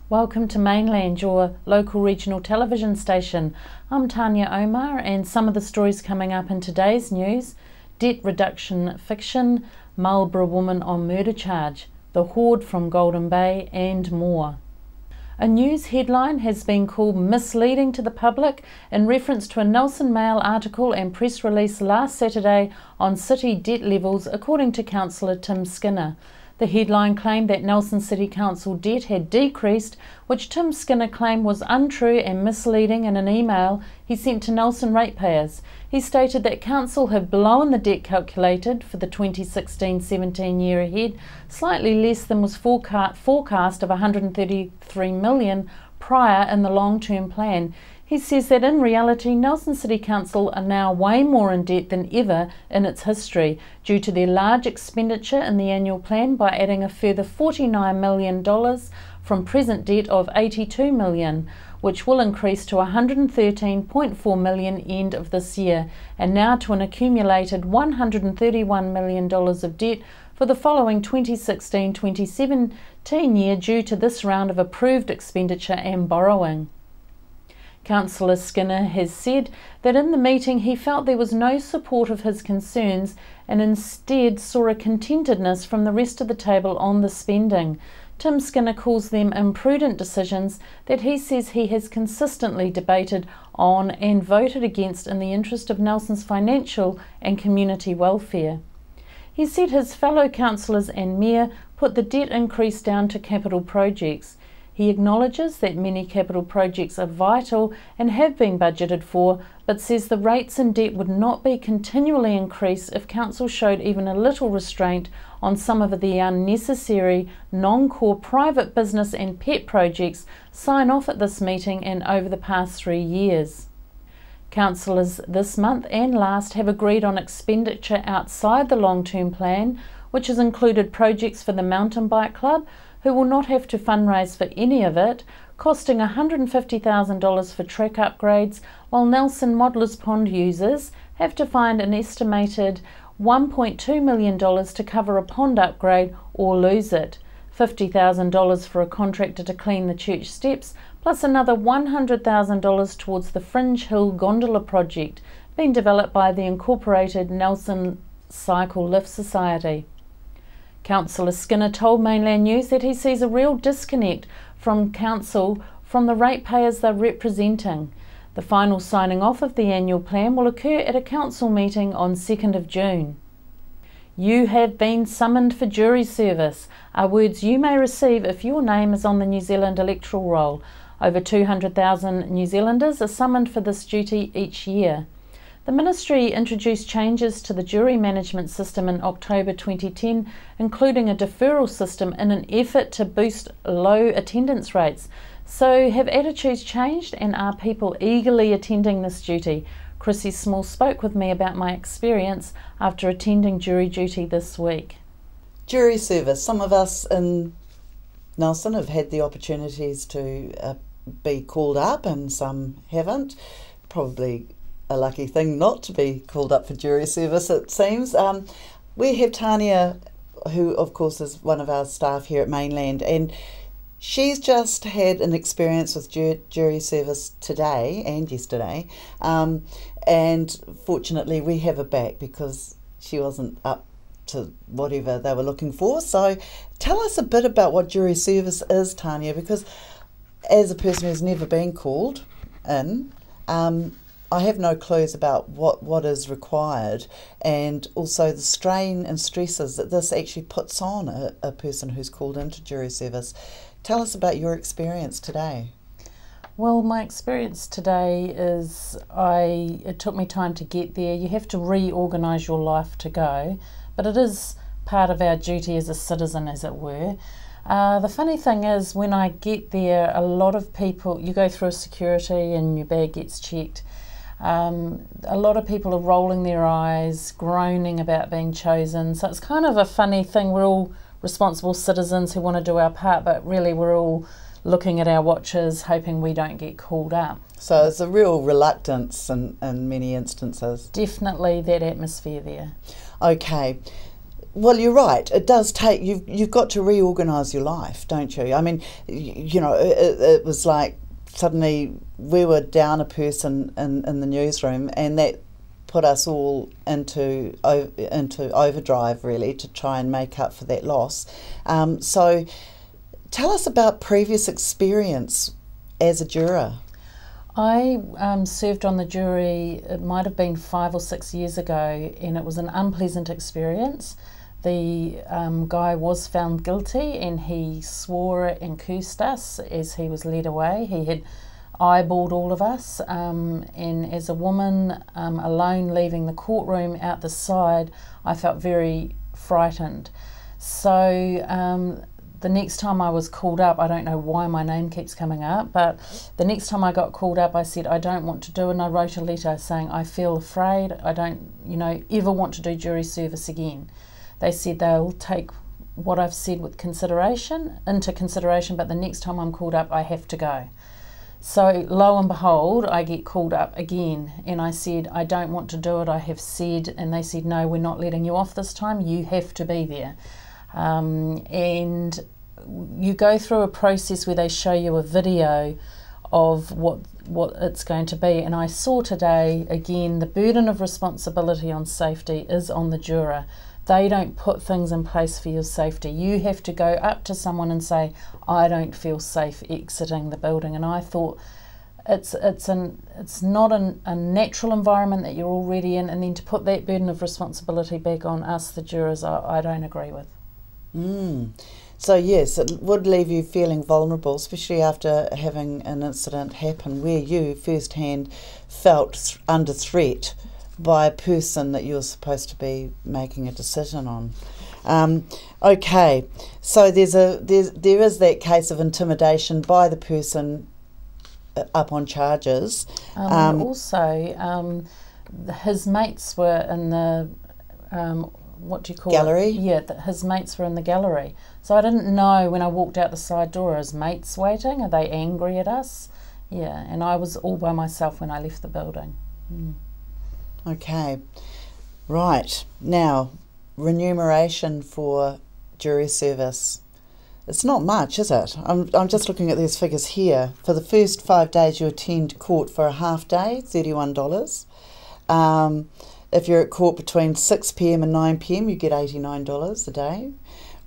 Welcome to Mainland, your local regional television station. I'm Tania O'Meagher, and some of the stories coming up in today's news: debt reduction fiction, Marlborough woman on murder charge, the horde from Golden Bay, and more. A news headline has been called misleading to the public in reference to a Nelson Mail article and press release last Saturday on city debt levels, according to Councillor Tim Skinner. The headline claimed that Nelson City Council debt had decreased, which Tim Skinner claimed was untrue and misleading in an email he sent to Nelson ratepayers. He stated that Council had blown the debt calculated for the 2016-17 year ahead, slightly less than was forecast of $133 million prior in the long-term plan. He says that in reality, Nelson City Council are now way more in debt than ever in its history due to their large expenditure in the annual plan by adding a further $49 million from present debt of $82 million, which will increase to $113.4 million end of this year, and now to an accumulated $131 million of debt for the following 2016-2017 year due to this round of approved expenditure and borrowing. Councillor Skinner has said that in the meeting he felt there was no support of his concerns and instead saw a contentedness from the rest of the table on the spending. Tim Skinner calls them imprudent decisions that he says he has consistently debated on and voted against in the interest of Nelson's financial and community welfare. He said his fellow councillors and mayor put the debt increase down to capital projects. He acknowledges that many capital projects are vital and have been budgeted for, but says the rates in debt would not be continually increased if Council showed even a little restraint on some of the unnecessary, non-core private business and pet projects sign off at this meeting and over the past 3 years. Councillors this month and last have agreed on expenditure outside the long-term plan, which has included projects for the Mountain Bike Club, who will not have to fundraise for any of it, costing $150,000 for track upgrades, while Nelson Modelers Pond users have to find an estimated $1.2 million to cover a pond upgrade or lose it, $50,000 for a contractor to clean the church steps, plus another $100,000 towards the Fringe Hill Gondola project being developed by the Incorporated Nelson Cycle Lift Society. Councillor Skinner told Mainland News that he sees a real disconnect from Council from the ratepayers they're representing. The final signing off of the annual plan will occur at a Council meeting on 2nd of June. You have been summoned for jury service are words you may receive if your name is on the New Zealand electoral roll. Over 200,000 New Zealanders are summoned for this duty each year. The Ministry introduced changes to the jury management system in October 2010, including a deferral system in an effort to boost low attendance rates. So have attitudes changed, and are people eagerly attending this duty? Chrissy Small spoke with me about my experience after attending jury duty this week. Jury service. Some of us in Nelson have had the opportunities to be called up, and some haven't. Probably a lucky thing not to be called up for jury service, it seems. We have Tania, who of course is one of our staff here at Mainland, and she's just had an experience with jury service today and yesterday, and fortunately we have her back because she wasn't up to whatever they were looking for. So tell us a bit about what jury service is, Tania, because as a person who's never been called in, I have no clues about what is required, and also the strain and stresses that this actually puts on a person who's called into jury service. Tell us about your experience today. Well, my experience today is it took me time to get there. You have to reorganise your life to go, but it is part of our duty as a citizen, as it were. The funny thing is, when I get there, a lot of people, you go through a security and your bag gets checked. A lot of people are rolling their eyes, groaning about being chosen. So it's kind of a funny thing. We're all responsible citizens who want to do our part, but really we're all looking at our watches, hoping we don't get called up. So it's a real reluctance in many instances. Definitely that atmosphere there. Okay. Well, you're right. It does take, you've got to reorganise your life, don't you? I mean, you know, it was like suddenly we were down a person in the newsroom, and that put us all into overdrive, really, to try and make up for that loss. So tell us about previous experience as a juror. I served on the jury, it might have been 5 or 6 years ago, and it was an unpleasant experience. The guy was found guilty, and he swore and cursed us as he was led away. He had eyeballed all of us, and as a woman alone leaving the courtroom out the side, I felt very frightened. So the next time I was called up, I don't know why my name keeps coming up, but the next time I got called up, I said I don't want to do it, and I wrote a letter saying I feel afraid, I don't, you know, ever want to do jury service again. They said they'll take what I've said into consideration, but the next time I'm called up, I have to go. So lo and behold, I get called up again, and I said I don't want to do it, I have said, and they said no, we're not letting you off this time, you have to be there. And you go through a process where they show you a video of what it's going to be, and I saw today again the burden of responsibility on safety is on the juror. They don't put things in place for your safety. You have to go up to someone and say, I don't feel safe exiting the building. And I thought it's not a natural environment that you're already in, and then to put that burden of responsibility back on us, the jurors, I don't agree with. So yes, it would leave you feeling vulnerable, especially after having an incident happen where you firsthand felt under threat by a person that you're supposed to be making a decision on. Okay, so there is that case of intimidation by the person up on charges. Also, his mates were in the what do you call gallery? It? Yeah, his mates were in the gallery. So I didn't know when I walked out the side door, are his mates waiting? Are they angry at us? Yeah, and I was all by myself when I left the building. Okay, right. Now, remuneration for jury service. It's not much, is it? I'm just looking at these figures here. For the first 5 days you attend court for a half day, $31. If you're at court between 6 p.m. and 9 p.m, you get $89 a day.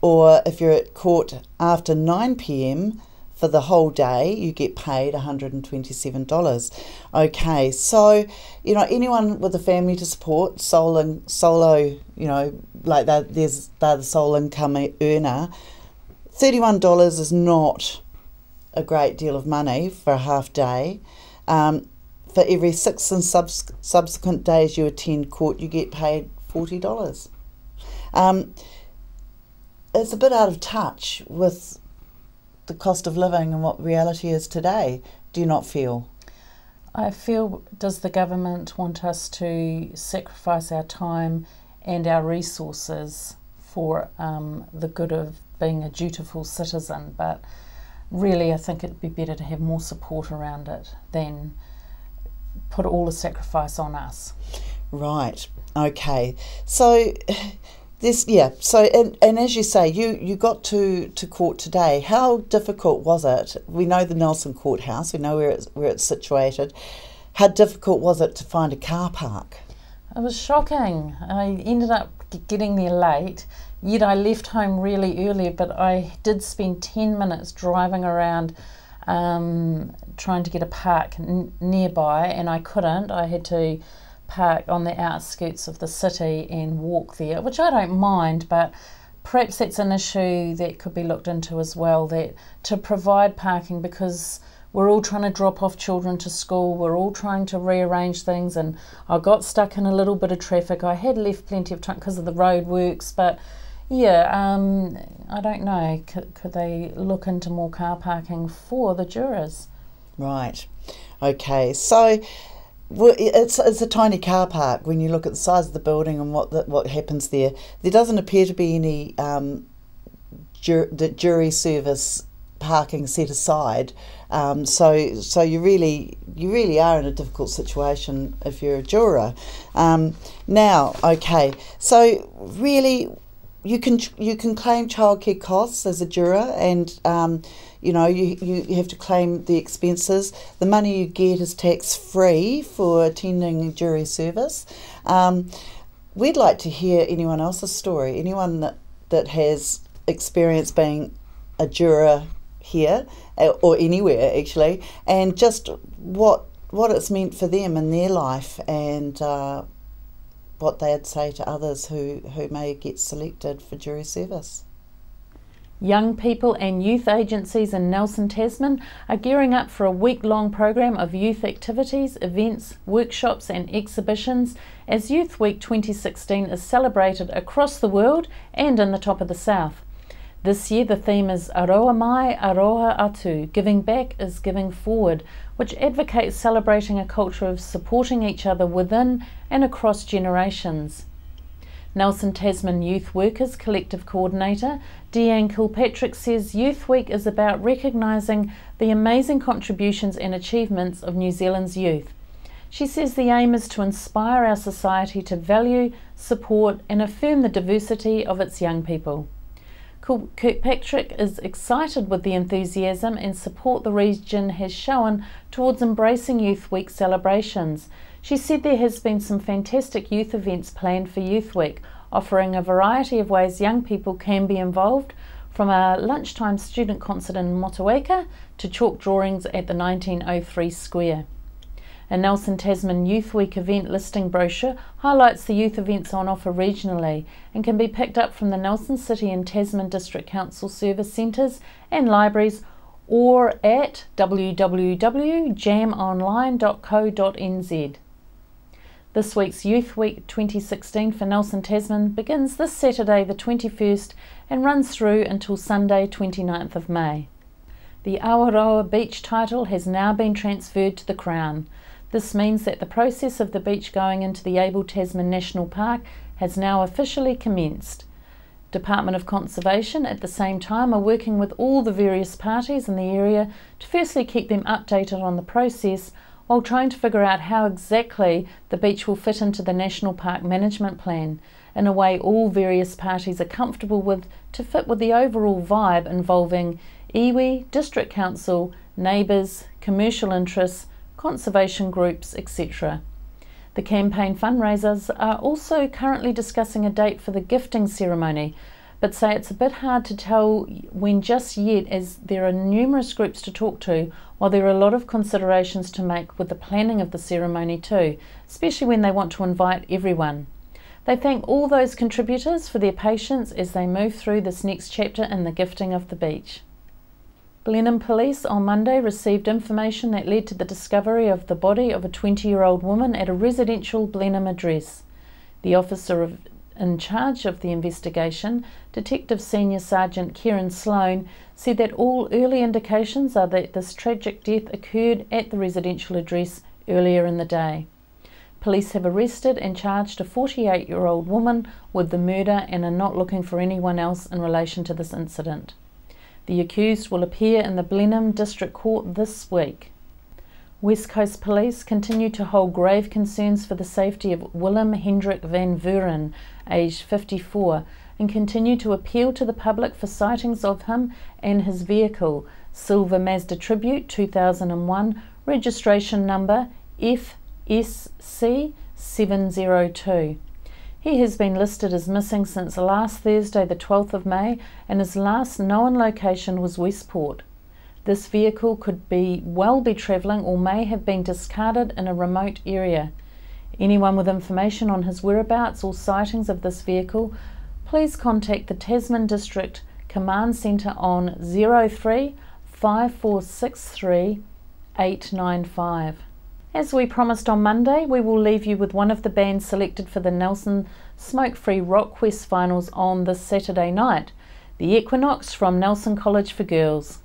Or if you're at court after 9 p.m, for the whole day, you get paid $127. Okay, so, you know, anyone with a family to support, solo, you know, like they're the sole income earner, $31 is not a great deal of money for a half day. For every 6 and subsequent days you attend court, you get paid $40. It's a bit out of touch with the cost of living and what reality is today. Do you not feel? I feel, does the government want us to sacrifice our time and our resources for the good of being a dutiful citizen? But really I think it'd be better to have more support around it than put all the sacrifice on us. Right, okay. So this, yeah, so and as you say, you got to court today. How difficult was it? We know the Nelson Courthouse, we know where it's situated. How difficult was it to find a car park? It was shocking. I ended up getting there late, yet I left home really early, but I did spend 10 minutes driving around trying to get a park nearby, and I couldn't. I had to park on the outskirts of the city and walk there, which I don't mind, but perhaps that's an issue that could be looked into as well, that to provide parking, because we're all trying to drop off children to school, we're all trying to rearrange things, and I got stuck in a little bit of traffic. I had left plenty of time because of the road works, but yeah, I don't know, could they look into more car parking for the jurors? Right, okay, so it's a tiny car park when you look at the size of the building and what happens there. There doesn't appear to be any jury service parking set aside, so you really are in a difficult situation if you're a juror. Now, okay, so really, you can claim childcare costs as a juror, and you have to claim the expenses. The money you get is tax free for attending jury service. We'd like to hear anyone else's story, anyone that has experience being a juror here or anywhere actually, and just what it's meant for them in their life, and what they'd say to others who may get selected for jury service. Young people and youth agencies in Nelson, Tasman are gearing up for a week-long program of youth activities, events, workshops and exhibitions as Youth Week 2016 is celebrated across the world and in the top of the south. This year the theme is Aroa mai, aroha atu, giving back is giving forward, which advocates celebrating a culture of supporting each other within and across generations. Nelson Tasman Youth Workers Collective Coordinator Deanne Kilpatrick says Youth Week is about recognising the amazing contributions and achievements of New Zealand's youth. She says the aim is to inspire our society to value, support and affirm the diversity of its young people. Kirkpatrick is excited with the enthusiasm and support the region has shown towards embracing Youth Week celebrations. She said there has been some fantastic youth events planned for Youth Week, offering a variety of ways young people can be involved, from a lunchtime student concert in Motueka to chalk drawings at the 1903 Square. A Nelson Tasman Youth Week event listing brochure highlights the youth events on offer regionally and can be picked up from the Nelson City and Tasman District Council service centres and libraries, or at www.jamonline.co.nz. This week's Youth Week 2016 for Nelson Tasman begins this Saturday the 21st and runs through until Sunday 29th of May. The Awaroa beach title has now been transferred to the Crown. This means that the process of the beach going into the Able Tasman National Park has now officially commenced. Department of Conservation at the same time are working with all the various parties in the area to firstly keep them updated on the process, while trying to figure out how exactly the beach will fit into the National Park Management Plan, in a way all various parties are comfortable with to fit with the overall vibe involving iwi, District Council, neighbours, commercial interests, conservation groups, etc. The campaign fundraisers are also currently discussing a date for the gifting ceremony, but say it's a bit hard to tell when just yet, as there are numerous groups to talk to, while there are a lot of considerations to make with the planning of the ceremony too, especially when they want to invite everyone. They thank all those contributors for their patience as they move through this next chapter in the gifting of the beach. Blenheim Police on Monday received information that led to the discovery of the body of a 20-year-old woman at a residential Blenheim address. The officer in charge of the investigation, Detective Senior Sergeant Kieran Sloan, said that all early indications are that this tragic death occurred at the residential address earlier in the day. Police have arrested and charged a 48-year-old woman with the murder and are not looking for anyone else in relation to this incident. The accused will appear in the Blenheim District Court this week. West Coast Police continue to hold grave concerns for the safety of Willem Hendrik van Vuren, aged 54, and continue to appeal to the public for sightings of him and his vehicle, Silver Mazda Tribute 2001, registration number FSC702. He has been listed as missing since last Thursday the 12th of May, and his last known location was Westport. This vehicle could well be travelling or may have been discarded in a remote area. Anyone with information on his whereabouts or sightings of this vehicle, please contact the Tasman District Command Centre on 03 5463 895. As we promised on Monday, we will leave you with one of the bands selected for the Nelson Smoke-Free Rock Quest finals on this Saturday night, the Equinox from Nelson College for Girls.